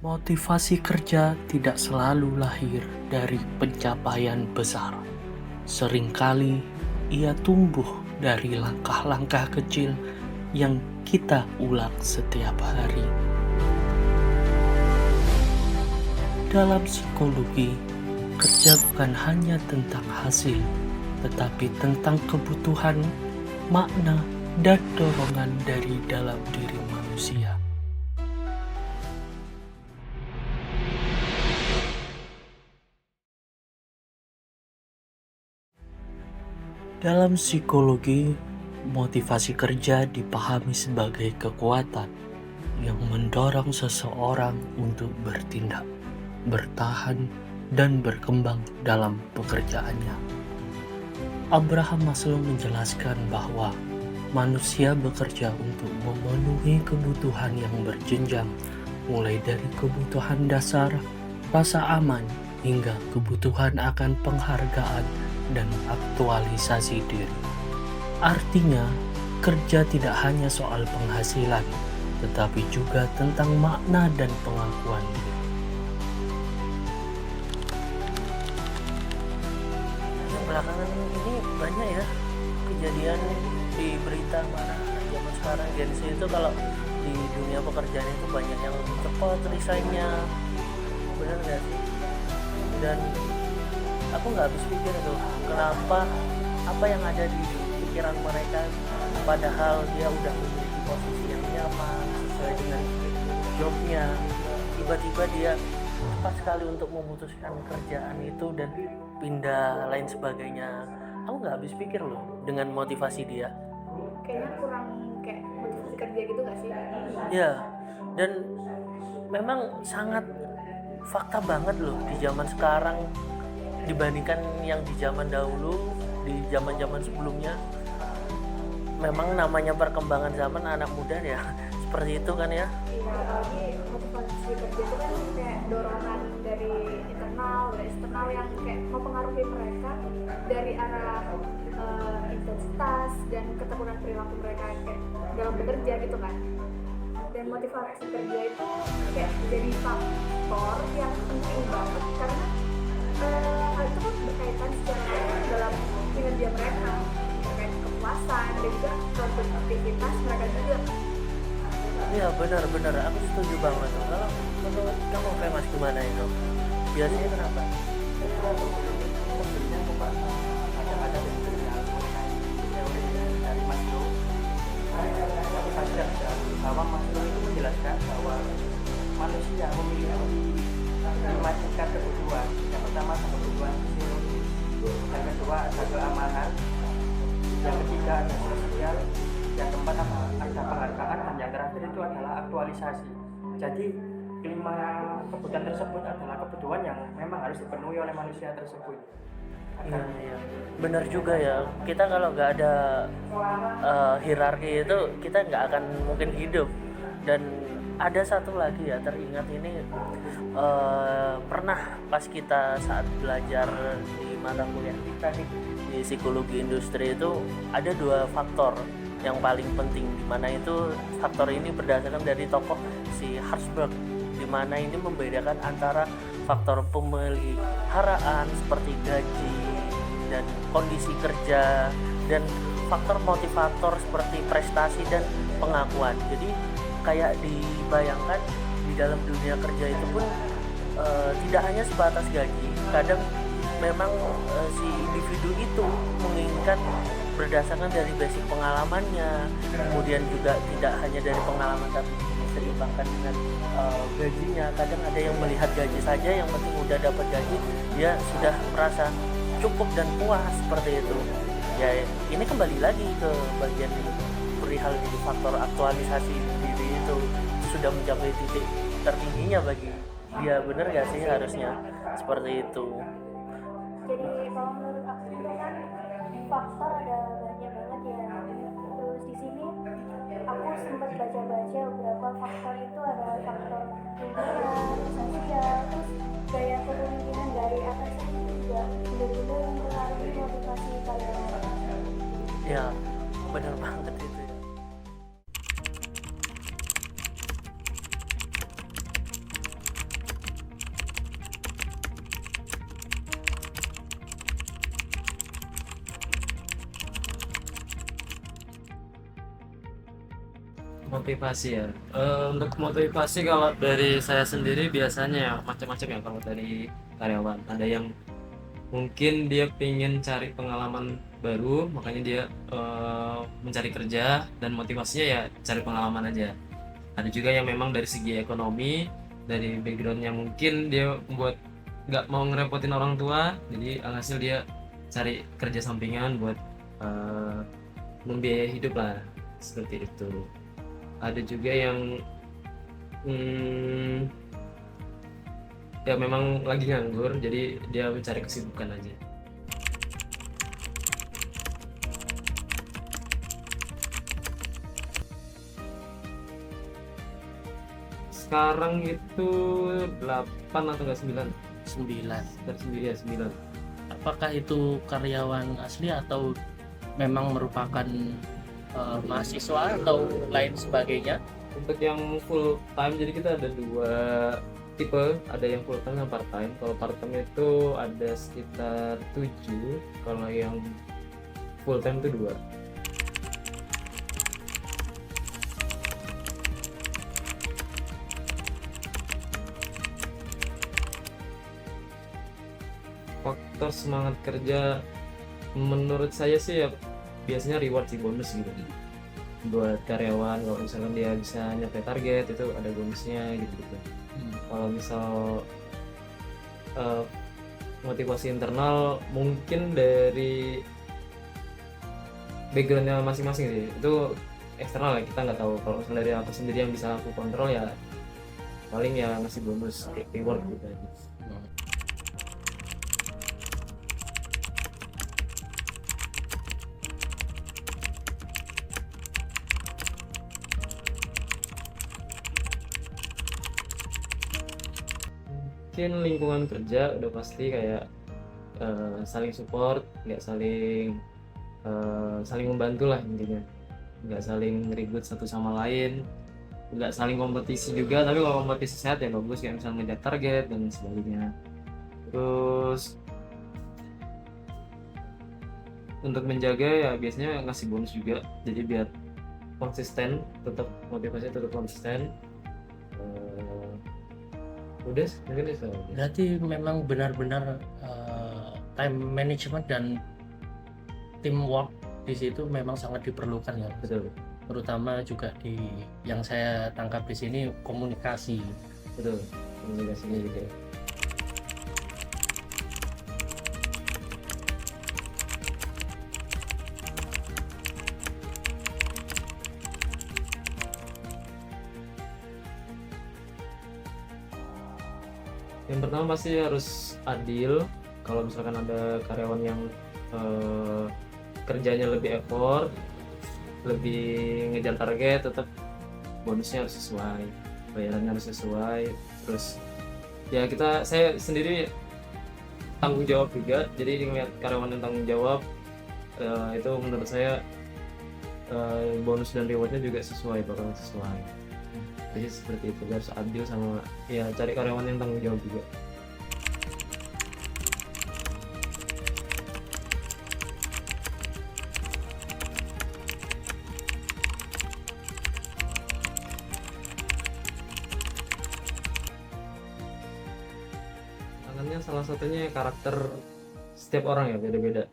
Motivasi kerja tidak selalu lahir dari pencapaian besar. Seringkali ia tumbuh dari langkah-langkah kecil yang kita ulang setiap hari. Dalam psikologi, kerja bukan hanya tentang hasil, tetapi tentang kebutuhan, makna, dan dorongan dari dalam diri manusia. Dalam psikologi, motivasi kerja dipahami sebagai kekuatan yang mendorong seseorang untuk bertindak, bertahan, dan berkembang dalam pekerjaannya. Abraham Maslow menjelaskan bahwa manusia bekerja untuk memenuhi kebutuhan yang berjenjang, mulai dari kebutuhan dasar, rasa aman, hingga kebutuhan akan penghargaan dan aktualisasi diri. Artinya, kerja tidak hanya soal penghasilan, tetapi juga tentang makna dan pengakuan diri. Belakangan ini banyak ya kejadian di berita mana zaman sekarang Gen Z itu kalau di dunia pekerjaan itu banyak yang cepat resignnya, benar nggak sih? Dan aku nggak habis pikir tuh kenapa, apa yang ada di pikiran mereka, padahal dia udah memiliki posisi yang nyaman sesuai dengan jobnya, tiba-tiba dia cepat sekali untuk memutuskan kerjaan itu dan pindah lain sebagainya. Aku nggak habis pikir loh dengan motivasi dia. Kayaknya kurang kayak motivasi kerja gitu nggak sih? Ya, dan memang sangat fakta banget loh di zaman sekarang dibandingkan yang di zaman dahulu, di zaman-zaman sebelumnya. Memang namanya perkembangan zaman, anak muda ya seperti itu kan ya. Iya, apalagi motivasi kerja itu kan kayak dorongan dari internal, dari eksternal yang kayak mempengaruhi mereka dari arah intensitas dan ketekunan perilaku mereka kayak dalam bekerja gitu kan. Dan motivasi kerja itu kayak jadi faktor yang penting banget karena hal itu kan berkaitan secara langsung dalam kinerja mereka, terkait kepuasan dan juga produktivitas mereka juga. Iya benar-benar, aku setuju banget. Kalau menurut kamu Mas gimana itu? Biasanya kenapa? Ada teori dari Maslow. Aku sadar bahwa Maslow itu menjelaskan bahwa manusia memiliki 5 tingkat kebutuhan. Yang pertama kebutuhan fisiologis, yang kedua ada keamanan, yang ketiga ada sosial, yang keempat ada penghargaan, dan yang terakhir itu adalah aktualisasi. Jadi 5 kebutuhan tersebut adalah kebutuhan yang memang harus dipenuhi oleh manusia tersebut. Iya. Benar juga ya. Kita kalau nggak ada hierarki itu kita nggak akan mungkin hidup. Dan ada satu lagi ya, teringat ini pernah pas kita saat belajar di mata kuliah kita nih di psikologi industri itu ada 2 faktor yang paling penting, di mana itu faktor ini berdasarkan dari tokoh si Hertzberg, di mana ini membedakan antara faktor pemeliharaan seperti gaji dan kondisi kerja dan faktor motivator seperti prestasi dan pengakuan. Jadi kayak dibayangkan di dalam dunia kerja itu pun tidak hanya sebatas gaji, kadang memang si individu itu menginginkan berdasarkan dari basic pengalamannya, kemudian juga tidak hanya dari pengalaman tapi diseimbangkan dengan gajinya. Kadang ada yang melihat gaji saja, yang penting udah dapat gaji dia sudah merasa cukup dan puas seperti itu. Ya ini kembali lagi ke bagian perihal di faktor aktualisasi diri itu sudah mencapai titik tertingginya bagi dia, bener gak sih harusnya seperti itu. Jadi kalau menurut aku itu kan faktor ada banyak banget ya. Terus di sini aku sempat baca-baca beberapa faktor itu ada faktor lingkungan, sosial, terus gaya kepemimpinan dari atas itu juga benar-benar mempengaruhi motivasi kalian. Ya bener banget itu ya. Motivasi ya. Untuk motivasi kalau dari saya sendiri biasanya ya macam-macam ya kalau dari karyawan. Ada yang mungkin dia pengen cari pengalaman baru, makanya dia mencari kerja dan motivasinya ya cari pengalaman aja. Ada juga yang memang dari segi ekonomi, dari backgroundnya mungkin dia buat nggak mau ngerepotin orang tua, jadi alhasil dia cari kerja sampingan buat membiayai hidup lah, seperti itu. Ada juga yang ya memang lagi nganggur, jadi dia mencari kesibukan aja. Sekarang itu 8 atau enggak 9? 9. Sekitar 9. Apakah itu karyawan asli atau memang merupakan mahasiswa atau lain sebagainya? Untuk yang full time, jadi kita ada 2 tipe, ada yang full time dan part time. Kalau part time itu ada sekitar 7, kalau yang full time itu 2. Faktor semangat kerja menurut saya sih ya biasanya reward sih, bonus gitu buat karyawan. Kalau misalkan dia bisa nyampe target itu ada bonusnya gitu. Kalau misal motivasi internal mungkin dari backgroundnya masing-masing sih, itu eksternal ya, kita nggak tahu. Kalau misalnya dari aku sendiri yang bisa aku kontrol ya paling ya ngasih bonus reward gitu aja. Mungkin lingkungan kerja udah pasti kayak saling support, nggak saling membantu lah intinya, nggak saling ribut satu sama lain, nggak saling kompetisi juga. Tapi kalau kompetisi sehat ya bagus, kayak misalnya ngejar target dan sebagainya. Terus untuk menjaga ya biasanya ngasih bonus juga, jadi biar konsisten, tetap motivasinya tetap konsisten. Udah mungkin itu aja. Berarti memang benar-benar time management dan teamwork di situ memang sangat diperlukan ya. Betul, Terutama juga di yang saya tangkap di sini komunikasi. betul, komunikasinya juga. Yang pertama pasti harus adil. Kalau misalkan ada karyawan yang kerjanya lebih effort, lebih ngejar target, tetap bonusnya harus sesuai, bayarannya harus sesuai. Terus ya saya sendiri tanggung jawab juga, jadi ngeliat karyawan yang tanggung jawab itu menurut saya bonus dan rewardnya juga bakal sesuai. Jadi seperti itu, harus adil sama ya cari karyawan yang tanggung jawab juga. Tantangannya salah satunya karakter setiap orang ya beda-beda.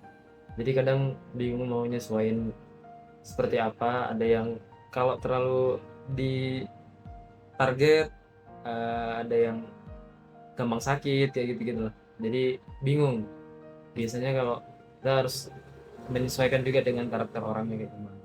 Jadi kadang bingung mau nyesuaiin seperti apa. Ada yang kalau terlalu di target, ada yang gampang sakit kayak gitu lah. Jadi bingung. Biasanya kalau kita harus menyesuaikan juga dengan karakter orangnya kayak gimana.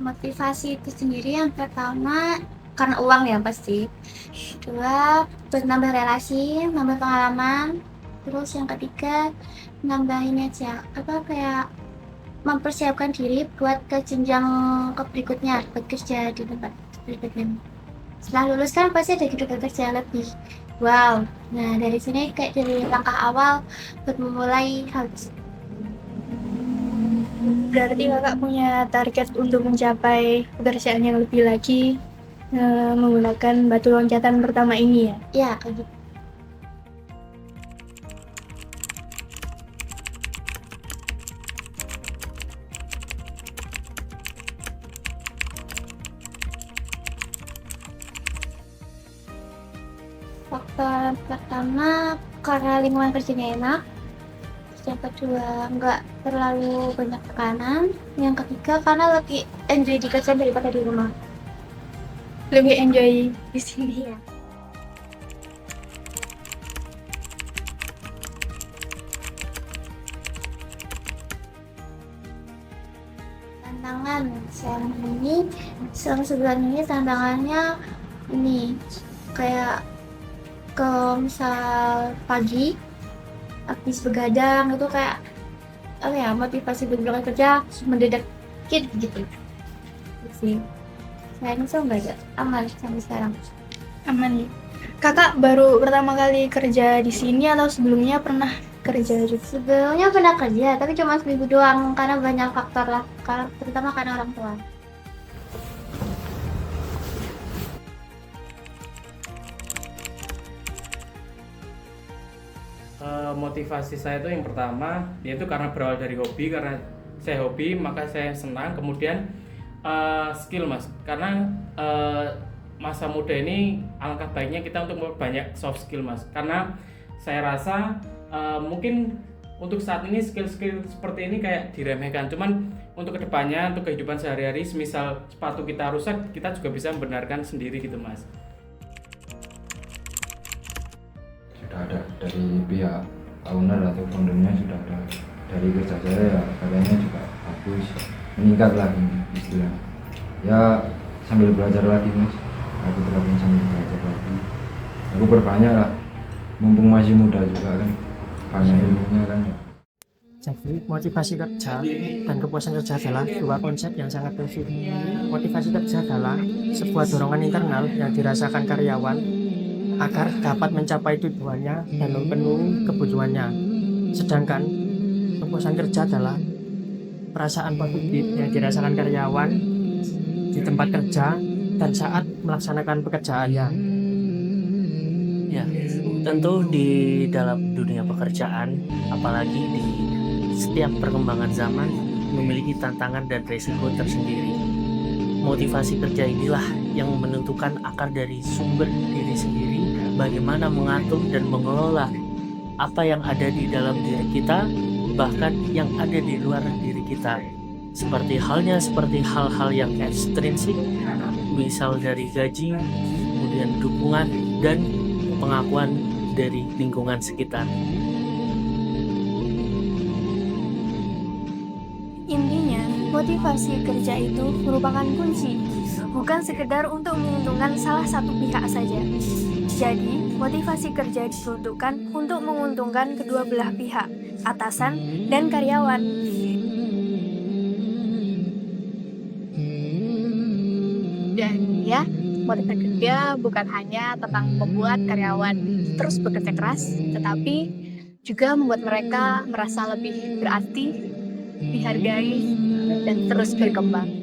Motivasi itu sendiri yang pertama karena uang ya pasti. Kedua, buat nambah relasi, nambah pengalaman. Terus yang ketiga, nambahin aja kayak mempersiapkan diri buat ke jenjang ke berikutnya, buat kerja di tempat berikutnya. Setelah lulus kan pasti ada kerja lebih Wow, nah dari sini kayak jadi langkah awal buat memulai hal tersebut. Berarti kakak punya target untuk mencapai pekerjaan yang lebih lagi menggunakan batu loncatan pertama ini ya? Ya, kayak gitu. Faktor pertama karena lingkungan kerjanya enak. Terus yang kedua nggak terlalu banyak tekanan. Yang ketiga karena lebih enjoy di kerjaan daripada di rumah. Lebih enjoy di sini ya? Tantangan sekarang ini, selama sebulan ini tantangannya ini kayak ke misal pagi habis begadang itu kayak apa ya, motivasi buat berangkat kerja mendadak gitu sih. Selain itu enggak ada, aman sampai sekarang. Aman ya? Kakak baru pertama kali kerja di sini atau sebelumnya pernah kerja juga? Sebelumnya pernah kerja tapi cuma seminggu doang karena banyak faktor lah, terutama karena orang tua. Motivasi saya itu yang pertama yaitu karena berawal dari hobi, karena saya hobi maka saya senang. Kemudian skill mas, karena masa muda ini alangkah baiknya kita untuk memperbanyak soft skill mas, karena saya rasa mungkin untuk saat ini skill-skill seperti ini kayak diremehkan, cuman untuk kedepannya, untuk kehidupan sehari-hari, semisal sepatu kita rusak kita juga bisa membenarkan sendiri gitu mas. Sudah ada dari pihak owner atau foundernya, sudah ada dari kerja saya ya katanya juga bagus, meningkat lagi istilahnya ya, sambil belajar lagi mas, aku terapin sambil belajar lagi, aku berbanyak lah mumpung masih muda juga kan, banyak ilmunya kan ya. Jadi motivasi kerja dan kepuasan kerja adalah dua konsep yang sangat berbeda. Motivasi kerja adalah sebuah dorongan internal yang dirasakan karyawan agar dapat mencapai tujuannya dan memenuhi kebutuhannya. Sedangkan kepuasan kerja adalah perasaan positif yang dirasakan karyawan di tempat kerja dan saat melaksanakan pekerjaannya. Ya, tentu di dalam dunia pekerjaan, apalagi di setiap perkembangan zaman, memiliki tantangan dan risiko tersendiri. Motivasi kerja inilah yang menentukan akar dari sumber diri sendiri, bagaimana mengatur dan mengelola apa yang ada di dalam diri kita, bahkan yang ada di luar diri kita. Seperti hal-hal yang ekstrinsik, misal dari gaji, kemudian dukungan, dan pengakuan dari lingkungan sekitar. Intinya, motivasi kerja itu merupakan kunci, bukan sekedar untuk menguntungkan salah satu pihak saja. Jadi, motivasi kerja diperuntukkan untuk menguntungkan kedua belah pihak, atasan dan karyawan. Dan ya, motivasi kerja bukan hanya tentang membuat karyawan terus bekerja keras, tetapi juga membuat mereka merasa lebih berarti, dihargai, dan terus berkembang.